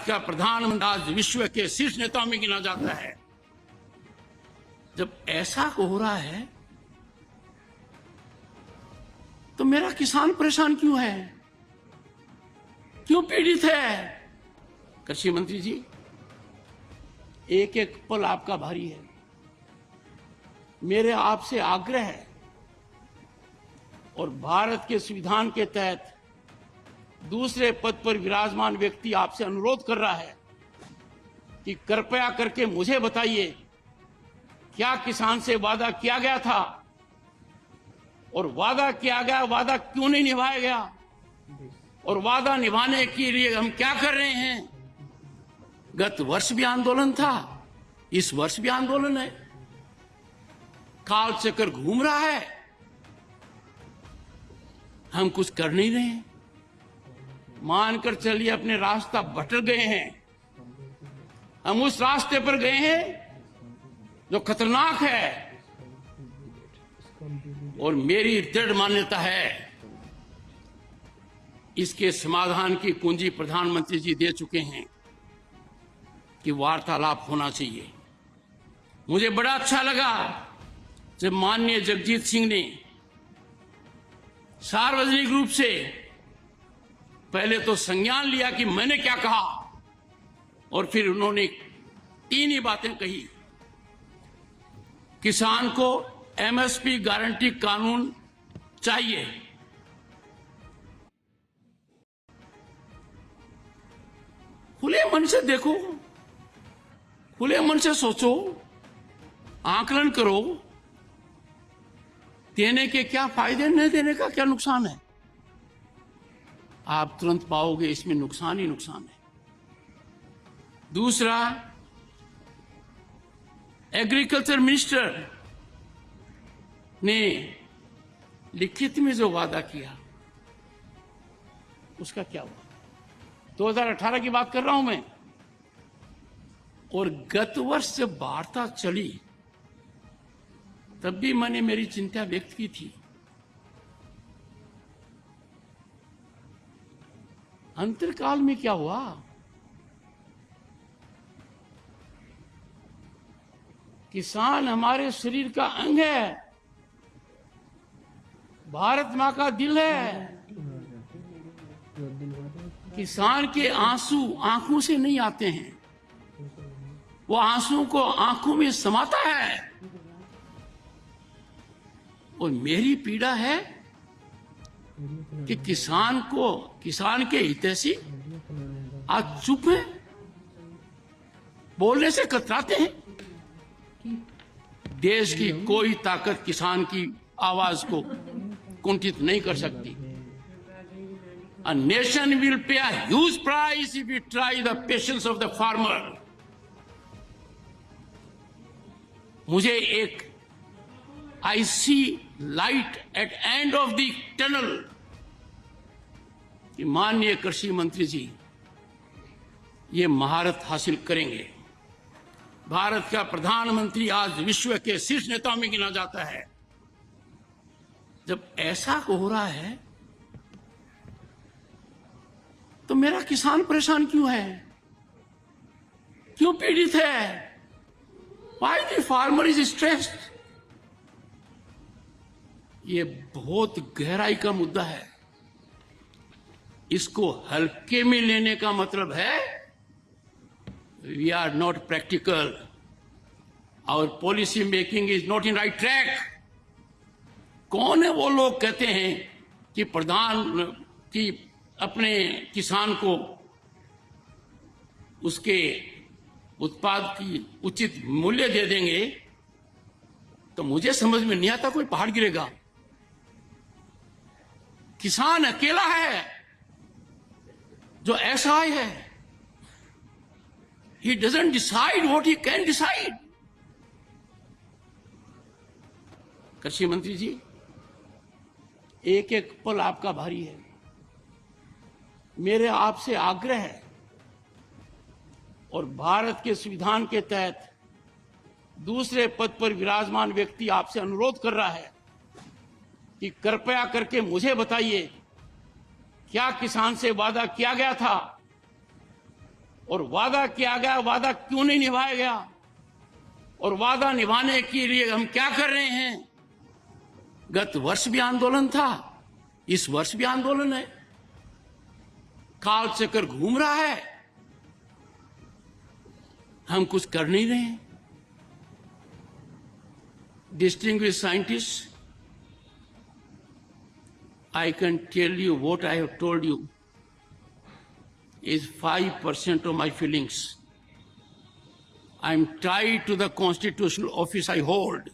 भारत का प्रधानमंत्री आज विश्व के शीर्ष नेताओं में गिना जाता है। जब ऐसा हो रहा है तो मेरा किसान परेशान क्यों है, क्यों पीड़ित है? कृषि मंत्री जी, एक एक पल आपका भारी है। मेरे आपसे आग्रह है और भारत के संविधान के तहत दूसरे पद पर विराजमान व्यक्ति आपसे अनुरोध कर रहा है कि कृपया करके मुझे बताइए, क्या किसान से वादा किया गया था और वादा किया गया वादा क्यों नहीं निभाया गया, और वादा निभाने के लिए हम क्या कर रहे हैं? गत वर्ष भी आंदोलन था, इस वर्ष भी आंदोलन है, काल चक्कर घूम रहा है, हम कुछ कर नहीं रहे हैं। मानकर चलिए अपने रास्ता भटक गए हैं, हम उस रास्ते पर गए हैं जो खतरनाक है, और मेरी दृढ़ मान्यता है इसके समाधान की कुंजी प्रधानमंत्री जी दे चुके हैं कि वार्तालाप होना चाहिए। मुझे बड़ा अच्छा लगा जब माननीय जगजीत सिंह ने सार्वजनिक रूप से पहले तो संज्ञान लिया कि मैंने क्या कहा, और फिर उन्होंने तीन ही बातें कही। किसान को एमएसपी गारंटी कानून चाहिए, खुले मन से देखो, खुले मन से सोचो, आकलन करो, देने के क्या फायदे, नहीं देने का क्या नुकसान है। आप तुरंत पाओगे इसमें नुकसान ही नुकसान है। दूसरा, एग्रीकल्चर मिनिस्टर ने लिखित में जो वादा किया उसका क्या हुआ? 2018 की बात कर रहा हूं मैं, और गत वर्ष जब वार्ता चली तब भी मैंने मेरी चिंता व्यक्त की थी। अंतरकाल में क्या हुआ? किसान हमारे शरीर का अंग है, भारत मां का दिल है। किसान के आंसू आंखों से नहीं आते हैं, वो आंसू को आंखों में समाता है। और मेरी पीड़ा है कि किसान के हितैषी आज चुप हैं, बोलने से कतराते हैं। देश की कोई ताकत किसान की आवाज को कुंठित नहीं कर सकती। A nation will pay a huge price if we try the patience of the farmer. मुझे एक I see light at end of the tunnel कि माननीय कृषि मंत्री जी ये महारत हासिल करेंगे। भारत का प्रधानमंत्री आज विश्व के शीर्ष नेताओं में गिना जाता है। जब ऐसा हो रहा है तो मेरा किसान परेशान क्यों है, क्यों पीड़ित है? Why the farmer is stressed? ये बहुत गहराई का मुद्दा है। इसको हल्के में लेने का मतलब है we are not practical, our policy making is not in right track. कौन है वो लोग कहते हैं कि कि अपने किसान को उसके उत्पाद की उचित मूल्य दे देंगे? तो मुझे समझ में नहीं आता कोई पहाड़ गिरेगा। किसान अकेला है जो असहाय है। He doesn't decide what he can decide. कृषि मंत्री जी, एक एक पल आपका भारी है। मेरे आपसे आग्रह है और भारत के संविधान के तहत दूसरे पद पर विराजमान व्यक्ति आपसे अनुरोध कर रहा है कि कृपया करके मुझे बताइए, क्या किसान से वादा किया गया था और वादा किया गया वादा क्यों नहीं निभाया गया, और वादा निभाने के लिए हम क्या कर रहे हैं। गत वर्ष भी आंदोलन था, इस वर्ष भी आंदोलन है, काल चक्कर घूम रहा है, हम कुछ कर नहीं रहे हैं। Distinguished scientists, I can tell you what I have told you is 5% of my feelings. I'm tied to the constitutional office I hold.